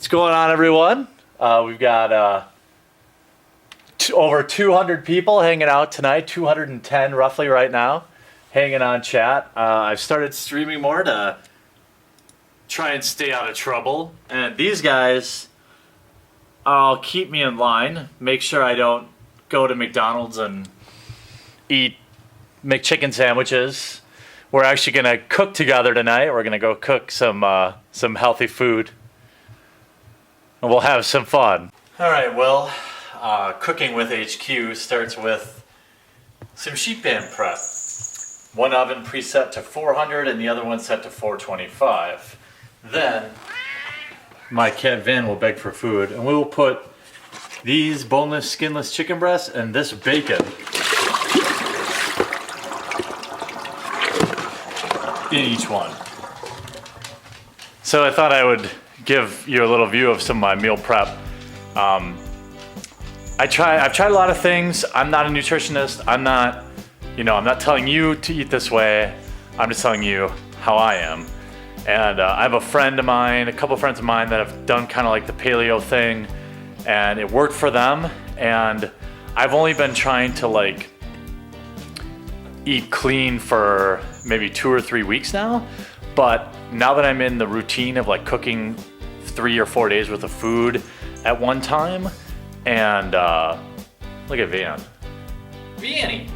What's going on, everyone? We've got over 200 people hanging out tonight, 210 roughly right now, hanging on chat. I've started streaming more to try and stay out of trouble. And these guys keep me in line, make sure I don't go to McDonald's and eat McChicken sandwiches. We're actually going to cook together tonight. We're going to go cook some healthy food. And we'll have some fun. All right, well, cooking with HQ starts with some sheet pan prep. One oven preset to 400 and the other one set to 425. Then my cat Van will beg for food, and we will put these boneless, skinless chicken breasts and this bacon in each one. So I thought I would give you a little view of some of my meal prep. I've tried a lot of things. I'm not a nutritionist. I'm not telling you to eat this way. I'm just telling you how I am. And I have a couple friends of mine that have done kind of like the paleo thing, and it worked for them. And I've only been trying to like eat clean for maybe 2 or 3 weeks now. But now that I'm in the routine of like cooking 3 or 4 days worth of food at one time, and look at Vanny.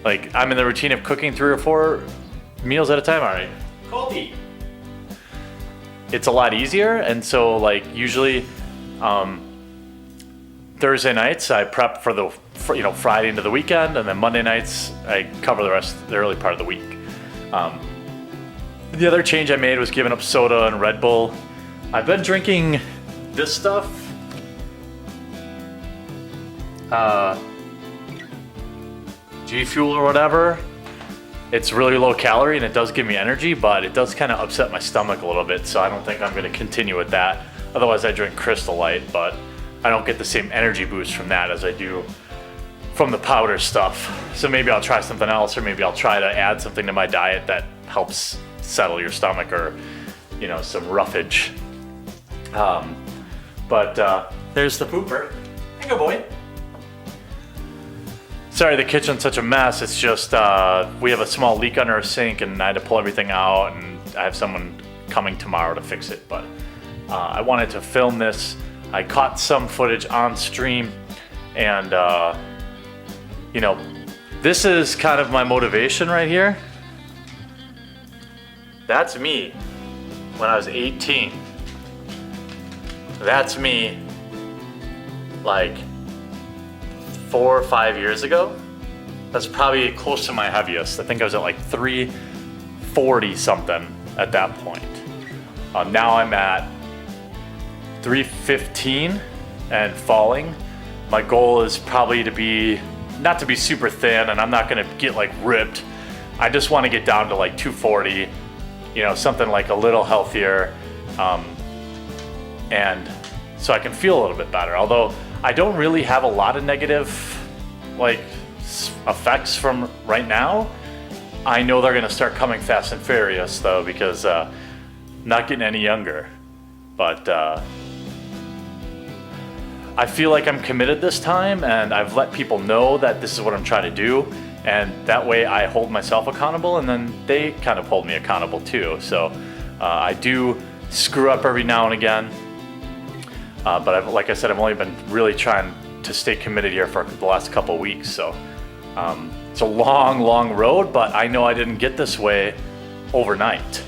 Like, I'm in the routine of cooking 3 or 4 meals at a time. All right, Colby. It's a lot easier, and so like usually Thursday nights I prep for Friday into the weekend, and then Monday nights I cover the early part of the week. The other change I made was giving up soda and Red Bull. I've been drinking this stuff. G Fuel or whatever. It's really low calorie and it does give me energy, but it does kind of upset my stomach a little bit, so I don't think I'm going to continue with that. Otherwise I drink Crystal Light, but I don't get the same energy boost from that as I do from the powder stuff. So maybe I'll try something else, or maybe I'll try to add something to my diet that helps settle your stomach, or some roughage. But there's the pooper. Hey, go boy. Sorry the kitchen's such a mess. It's just we have a small leak under our sink and I had to pull everything out, and I have someone coming tomorrow to fix it. But I wanted to film this. I caught some footage on stream, and this is kind of my motivation right here. That's me when I was 18. That's me like 4 or 5 years ago. That's probably close to my heaviest. I think I was at like 340 something at that point. Now I'm at 315 and falling. My goal is probably not to be super thin, and I'm not gonna get like ripped. I just wanna get down to like 240, something like a little healthier, and so I can feel a little bit better. Although I don't really have a lot of negative effects from right now. I know they're gonna start coming fast and furious though, because not getting any younger. But I feel like I'm committed this time, and I've let people know that this is what I'm trying to do, and that way I hold myself accountable, and then they kind of hold me accountable too. So I do screw up every now and again, but like I said, I've only been really trying to stay committed here for the last couple weeks. So it's a long road, but I know I didn't get this way overnight.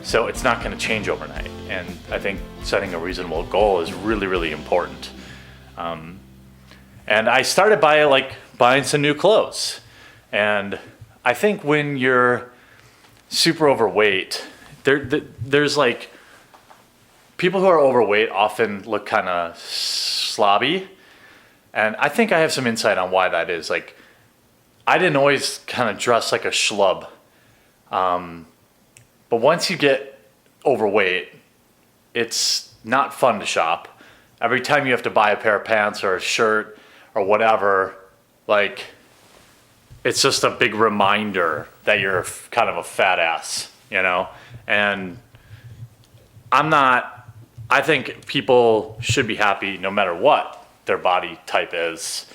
So it's not going to change overnight, and I think setting a reasonable goal is really important. And I started by buying some new clothes, and I think when you're super overweight, there's like people who are overweight often look kind of slobby, and I think I have some insight on why that is. Like, I didn't always kind of dress like a schlub. But once you get overweight, it's not fun to shop. Every time you have to buy a pair of pants or a shirt or whatever, like, it's just a big reminder that you're kind of a fat ass, And I think people should be happy no matter what their body type is.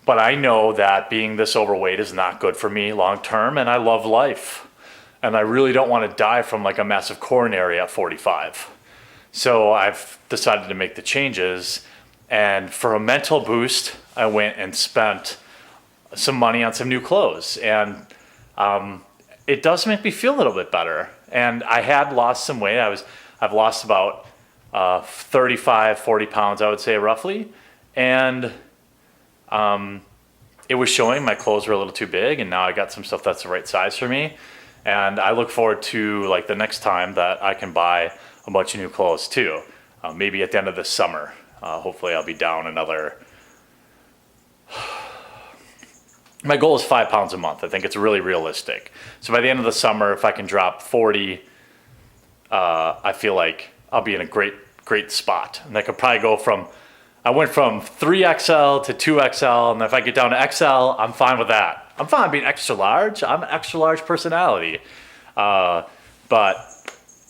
But I know that being this overweight is not good for me long term, and I love life. And I really don't want to die from like a massive coronary at 45. So I've decided to make the changes. And for a mental boost, I went and spent some money on some new clothes. And it does make me feel a little bit better. And I had lost some weight. I've lost about 35, 40 pounds, I would say roughly. And it was showing my clothes were a little too big, and now I got some stuff that's the right size for me. And I look forward to like the next time that I can buy a bunch of new clothes too. Maybe at the end of this summer. Hopefully I'll be down another. My goal is 5 pounds a month. I think it's really realistic. So by the end of the summer, if I can drop 40, I feel like I'll be in a great spot. And I could probably go from, I went from 3XL to 2XL, and if I get down to XL, I'm fine with that. I'm fine being extra large. I'm an extra large personality. But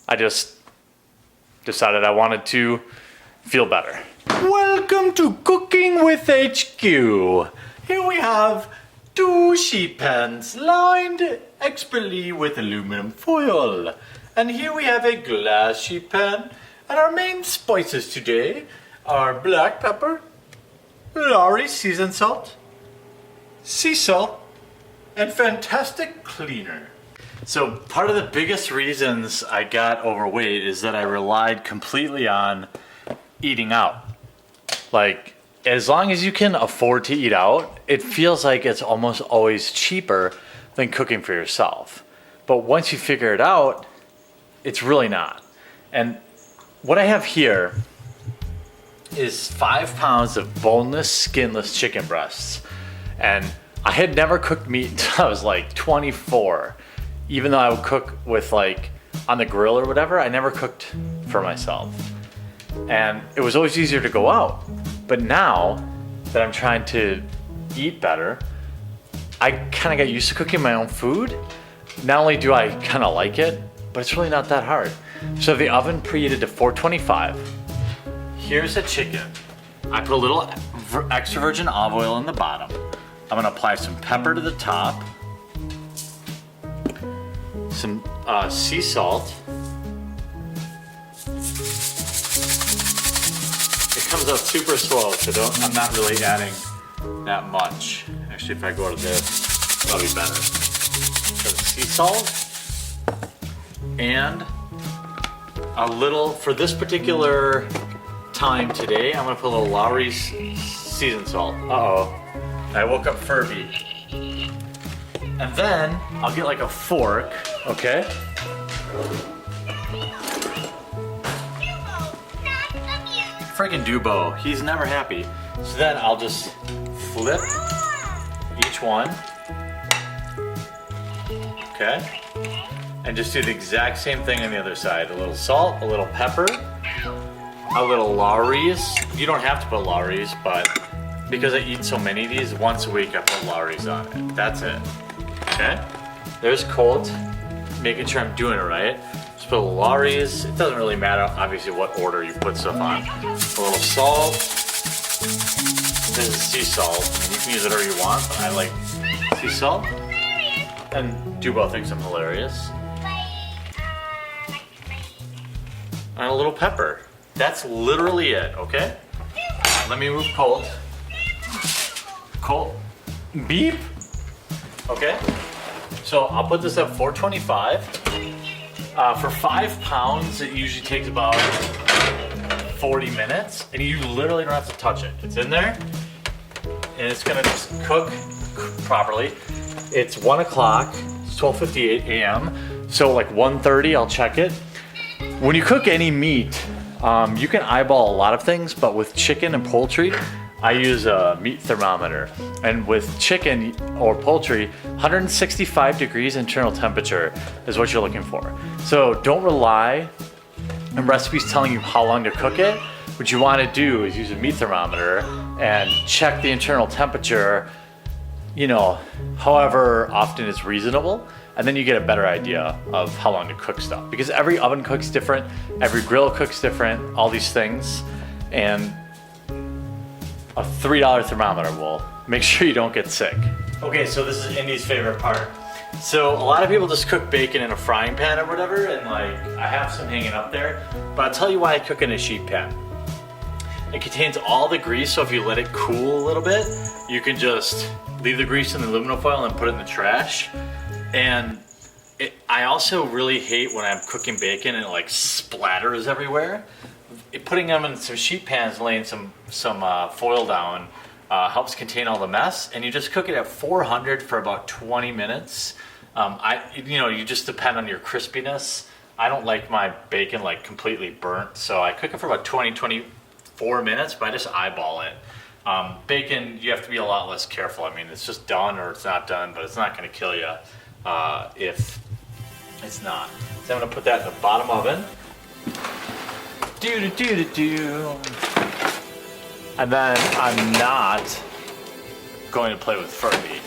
I just decided I wanted to feel better. Welcome to Cooking with HQ. Here we have 2 sheet pans lined expertly with aluminum foil. And here we have a glass sheet pan. And our main spices today are black pepper, Lowry seasoned salt, sea salt, and fantastic cleaner. So part of the biggest reasons I got overweight is that I relied completely on eating out. Like, as long as you can afford to eat out, it feels like it's almost always cheaper than cooking for yourself. But once you figure it out, it's really not. And what I have here is 5 pounds of boneless, skinless chicken breasts. And I had never cooked meat until I was like 24. Even though I would cook with like on the grill or whatever, I never cooked for myself. And it was always easier to go out. But now that I'm trying to eat better, I kind of got used to cooking my own food. Not only do I kind of like it, but it's really not that hard. So the oven preheated to 425. Here's a chicken. I put a little extra virgin olive oil in the bottom. I'm gonna apply some pepper to the top, some sea salt. It comes out super slow, so I'm not really adding that much. Actually, if I go to this, that'll be better. So sea salt and a little, for this particular time today, I'm gonna put a little Lowry's seasoned salt. Uh-oh. I woke up Furby. And then I'll get like a fork, okay? Freaking Dubo, he's never happy. So then I'll just flip each one, okay? And just do the exact same thing on the other side. A little salt, a little pepper, a little Lowry's. You don't have to put Lowry's, but because I eat so many of these, once a week I put Lowry's on it. That's it, okay? There's Colt, making sure I'm doing it right. Just put a little Lowry's. It doesn't really matter, obviously, what order you put stuff on. A little salt. This is sea salt. You can use whatever you want, but I like sea salt. And Dubo thinks I'm hilarious. And a little pepper. That's literally it, okay? Let me move Colt. Colt, beep. Okay, so I'll put this at 425. For 5 pounds, it usually takes about 40 minutes, and you literally don't have to touch it. It's in there, and it's gonna just cook properly. It's 1 o'clock, it's 12:58 a.m., so like 1:30, I'll check it. When you cook any meat, you can eyeball a lot of things, but with chicken and poultry, I use a meat thermometer. And with chicken or poultry, 165 degrees internal temperature is what you're looking for. So don't rely on recipes telling you how long to cook it. What you want to do is use a meat thermometer and check the internal temperature, you know, however often is reasonable. and then you get a better idea of how long to cook stuff. Because every oven cooks different, every grill cooks different, all these things. And a $3 thermometer will make sure you don't get sick. Okay, so this is Indy's favorite part. So a lot of people just cook bacon in a frying pan or whatever, and like I have some hanging up there, but I'll tell you why I cook in a sheet pan. It contains all the grease, so if you let it cool a little bit, you can just leave the grease in the aluminum foil and put it in the trash. And I also really hate when I'm cooking bacon and it like splatters everywhere. Putting them in some sheet pans, laying some foil down, helps contain all the mess, and you just cook it at 400 for about 20 minutes. You just depend on your crispiness. I don't like my bacon like completely burnt, so I cook it for about 24 minutes, but I just eyeball it. Bacon, you have to be a lot less careful. I mean, it's just done or it's not done, but it's not going to kill you if it's not. So I'm going to put that in the bottom oven. And then I'm not going to play with Furby.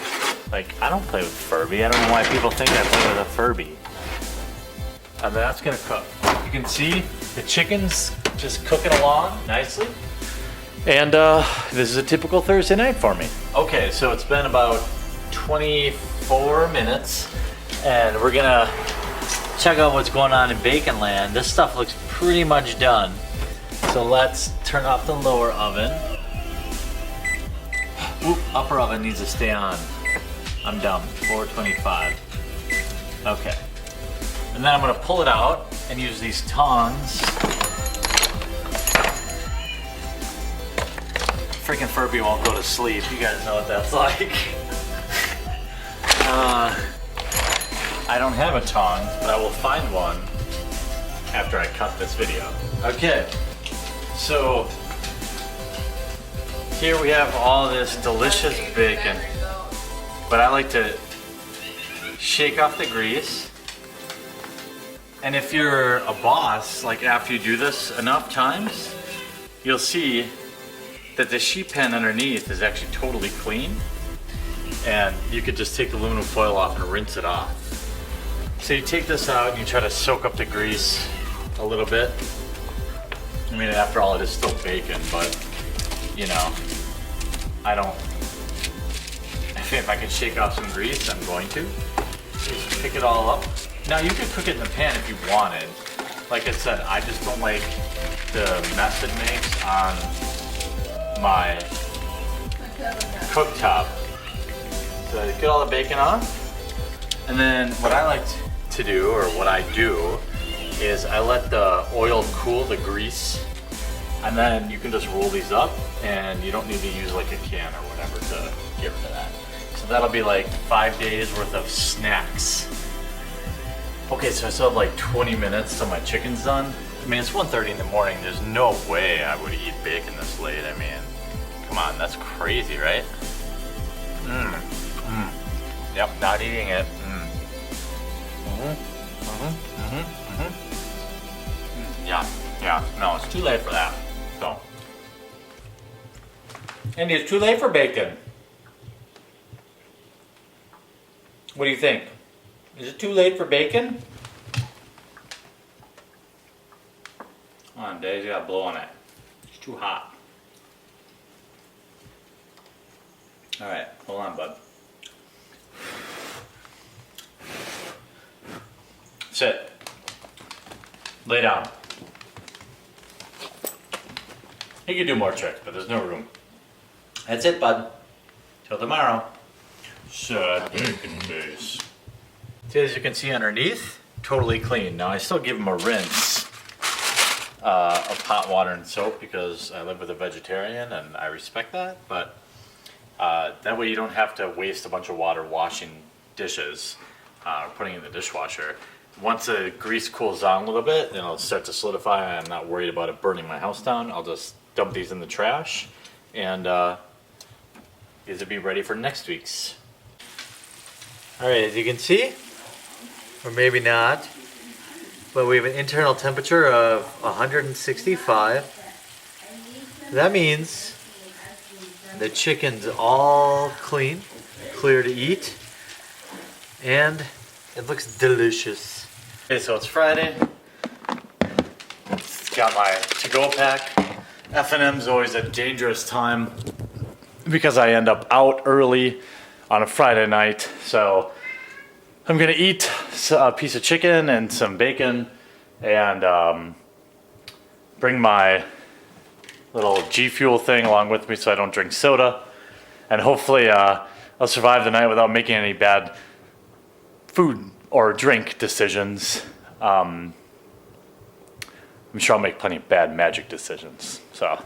Like, I don't play with Furby. I don't know why people think I play with a Furby. And that's gonna cook. You can see the chicken's just cooking along nicely. And this is a typical Thursday night for me. Okay, so it's been about 24 minutes, and we're gonna check out what's going on in Bacon Land. This stuff looks pretty much done. So let's turn off the lower oven. Oop, upper oven needs to stay on. I'm dumb, 425. Okay. And then I'm gonna pull it out and use these tongs. Freaking Furby won't go to sleep. You guys know what that's like. I don't have a tongs, but I will find one after I cut this video. Okay. So here we have all this delicious bacon, but I like to shake off the grease. And if you're a boss, like after you do this enough times, you'll see that the sheet pan underneath is actually totally clean, and you could just take the aluminum foil off and rinse it off. So you take this out and you try to soak up the grease a little bit. I mean, after all, it is still bacon, but, you know, I think if I can shake off some grease, I'm going to. Just pick it all up. Now, you could cook it in the pan if you wanted. Like I said, I just don't like the mess it makes on my cooktop. So get all the bacon off. And then what I like to do, or what I do, is I let the oil cool the grease, and then you can just roll these up, and you don't need to use like a can or whatever to get rid of that. So that'll be like 5 days worth of snacks. Okay, so I still have like 20 minutes till my chicken's done. I mean, it's 1:30 in the morning. There's no way I would eat bacon this late. I mean, come on, that's crazy, right? Yep, not eating it. Yeah, no, it's too late for that. So, Andy, it's too late for bacon. What do you think? Is it too late for bacon? Come on, Daisy, you gotta blow on it. It's too hot. Alright, hold on, bud. Sit. Lay down. You can do more tricks, but there's no room. That's it, bud. Till tomorrow. Sad bacon face. See, as you can see underneath, totally clean. Now I still give them a rinse of hot water and soap because I live with a vegetarian and I respect that, but that way you don't have to waste a bunch of water washing dishes or putting it in the dishwasher. Once the grease cools down a little bit and it'll start to solidify and I'm not worried about it burning my house down, I'll just dump these in the trash and these will be ready for next week's. Alright, as you can see, or maybe not, but we have an internal temperature of 165. That means the chicken's all clean, clear to eat, and It looks delicious. Okay, so it's Friday. Got my to-go pack. F&M's always a dangerous time because I end up out early on a Friday night. So I'm gonna eat a piece of chicken and some bacon and bring my little G Fuel thing along with me so I don't drink soda. And hopefully I'll survive the night without making any bad food or drink decisions. I'm sure I'll make plenty of bad magic decisions. So I'm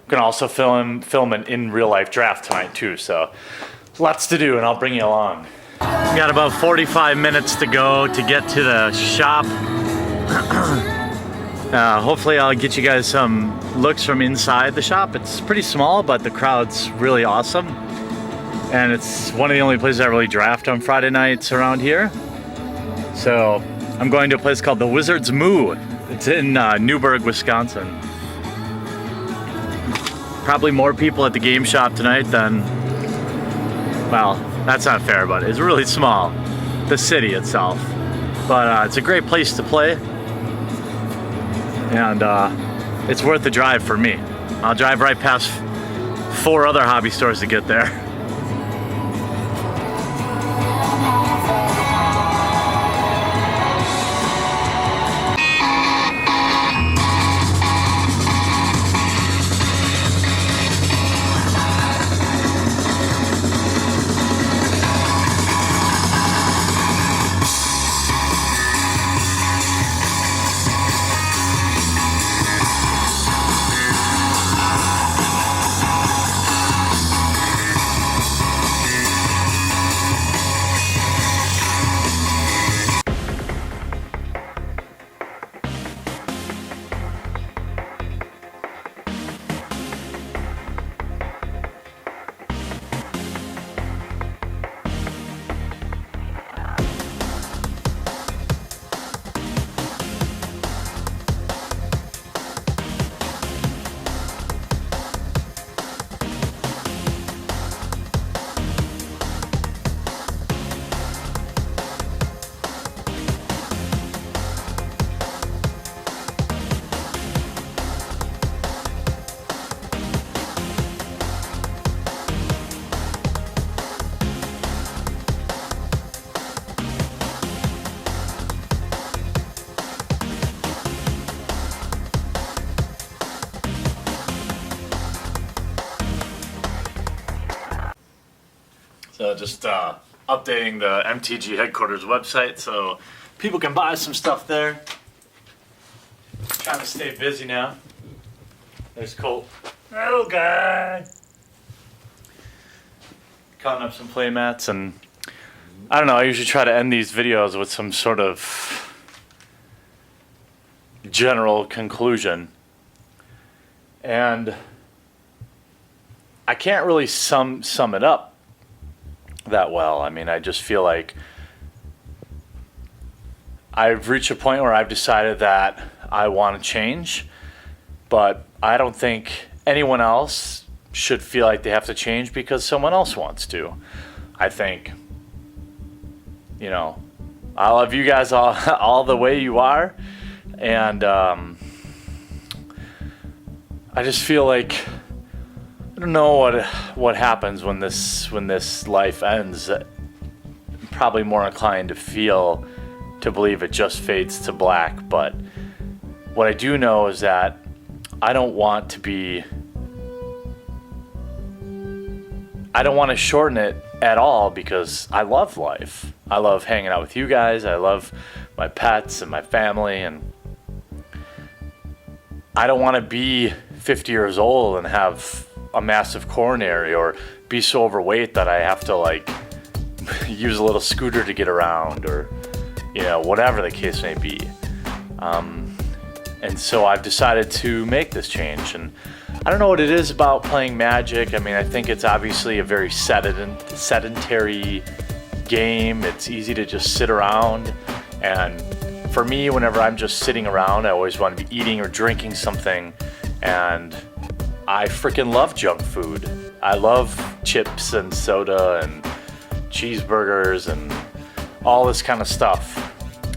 gonna also film an in real life draft tonight too. So lots to do, and I'll bring you along. We got about 45 minutes to go to get to the shop. Hopefully I'll get you guys some looks from inside the shop. It's pretty small, but the crowd's really awesome. And it's one of the only places I really draft on Friday nights around here. So I'm going to a place called the Wizard's Moo. It's in Newburgh, Wisconsin. Probably more people at the game shop tonight than, well, that's not fair, but it's really small, the city itself. But it's a great place to play, and it's worth the drive for me. I'll drive right past 4 other hobby stores to get there. So just updating the MTG headquarters website so people can buy some stuff there. Trying to stay busy now. There's Colt. Little guy. Cutting up some play mats, and I don't know, I usually try to end these videos with some sort of general conclusion. And I can't really sum it up that well. I mean, I just feel like I've reached a point where I've decided that I want to change, but I don't think anyone else should feel like they have to change because someone else wants to. I think, you know, I love you guys all the way you are, and I just feel like I don't know what happens when this life ends. I'm probably more inclined to believe it just fades to black, but what I do know is that I don't want to shorten it at all because I love life. I love hanging out with you guys. I love my pets and my family, and I don't want to be 50 years old and have a massive coronary or be so overweight that I have to like use a little scooter to get around, or you know, whatever the case may be. And so I've decided to make this change, and I don't know what it is about playing Magic. I mean, I think it's obviously a very sedentary game. It's easy to just sit around, and for me, whenever I'm just sitting around, I always want to be eating or drinking something, and I freaking love junk food. I love chips and soda and cheeseburgers and all this kind of stuff.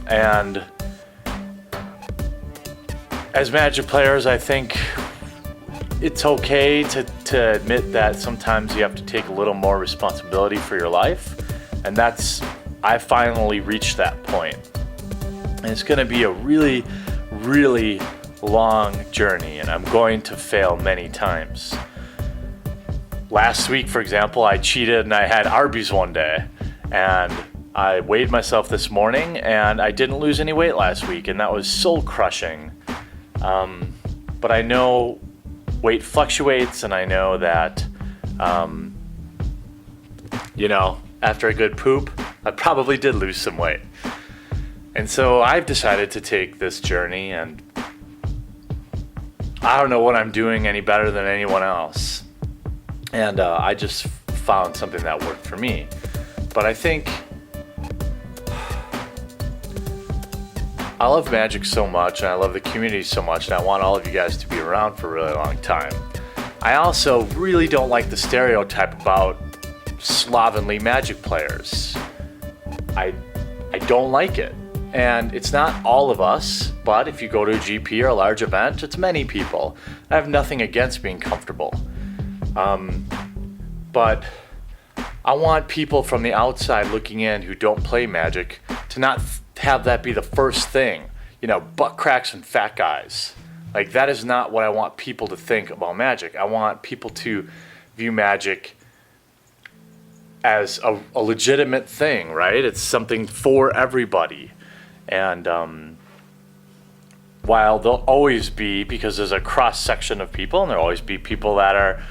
And as Magic players, I think it's okay to admit that sometimes you have to take a little more responsibility for your life. And I finally reached that point. And it's going to be a really, really long journey, and I'm going to fail many times. Last week, for example, I cheated and I had Arby's one day, and I weighed myself this morning and I didn't lose any weight last week, and that was soul crushing. But I know weight fluctuates, and I know that, after a good poop, I probably did lose some weight. And so I've decided to take this journey, and I don't know what I'm doing any better than anyone else. And I just found something that worked for me. But I think I love Magic so much, and I love the community so much, and I want all of you guys to be around for a really long time. I also really don't like the stereotype about slovenly Magic players. I don't like it. And it's not all of us, but if you go to a GP or a large event, it's many people. I have nothing against being comfortable. But I want people from the outside looking in who don't play Magic to not have that be the first thing. Butt cracks and fat guys. Like, that is not what I want people to think about Magic. I want people to view Magic as a legitimate thing, right? It's something for everybody. And while there'll always be, because there's a cross section of people, and there'll always be people that are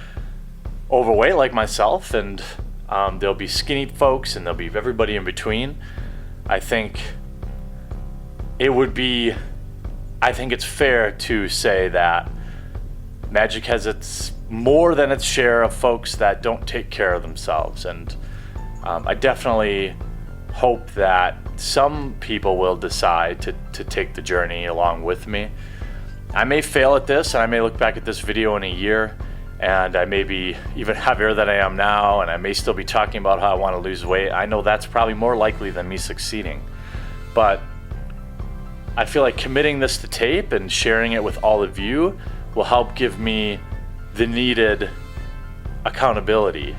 overweight like myself, and there'll be skinny folks, and there'll be everybody in between. I think it's fair to say that Magic has its more than its share of folks that don't take care of themselves. And I definitely hope that some people will decide to take the journey along with me. I may fail at this, and I may look back at this video in a year, and I may be even heavier than I am now, and I may still be talking about how I want to lose weight. I know that's probably more likely than me succeeding. But I feel like committing this to tape and sharing it with all of you will help give me the needed accountability.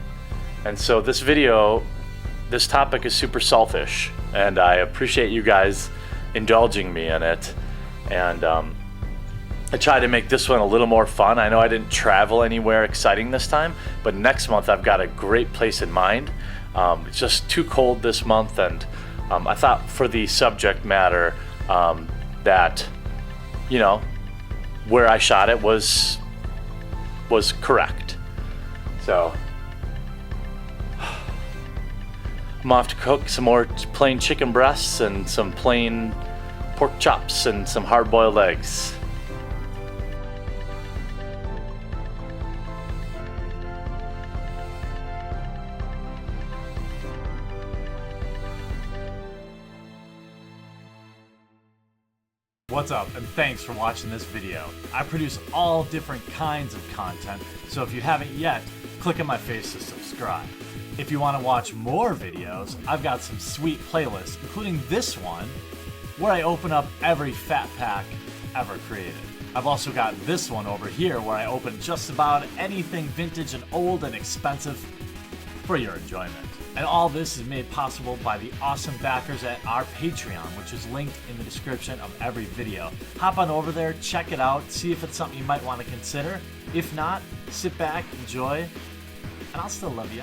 And so this topic is super selfish, and I appreciate you guys indulging me in it. And I tried to make this one a little more fun. I know I didn't travel anywhere exciting this time, but next month I've got a great place in mind. It's just too cold this month, and I thought for the subject matter that, where I shot it was correct. So I'm off to cook some more plain chicken breasts and some plain pork chops and some hard-boiled eggs. What's up, and thanks for watching this video. I produce all different kinds of content, so if you haven't yet, click on my face to subscribe. If you want to watch more videos, I've got some sweet playlists, including this one, where I open up every fat pack ever created. I've also got this one over here where I open just about anything vintage and old and expensive for your enjoyment. And all this is made possible by the awesome backers at our Patreon, which is linked in the description of every video. Hop on over there, check it out, see if it's something you might want to consider. If not, sit back, enjoy, and I'll still love you.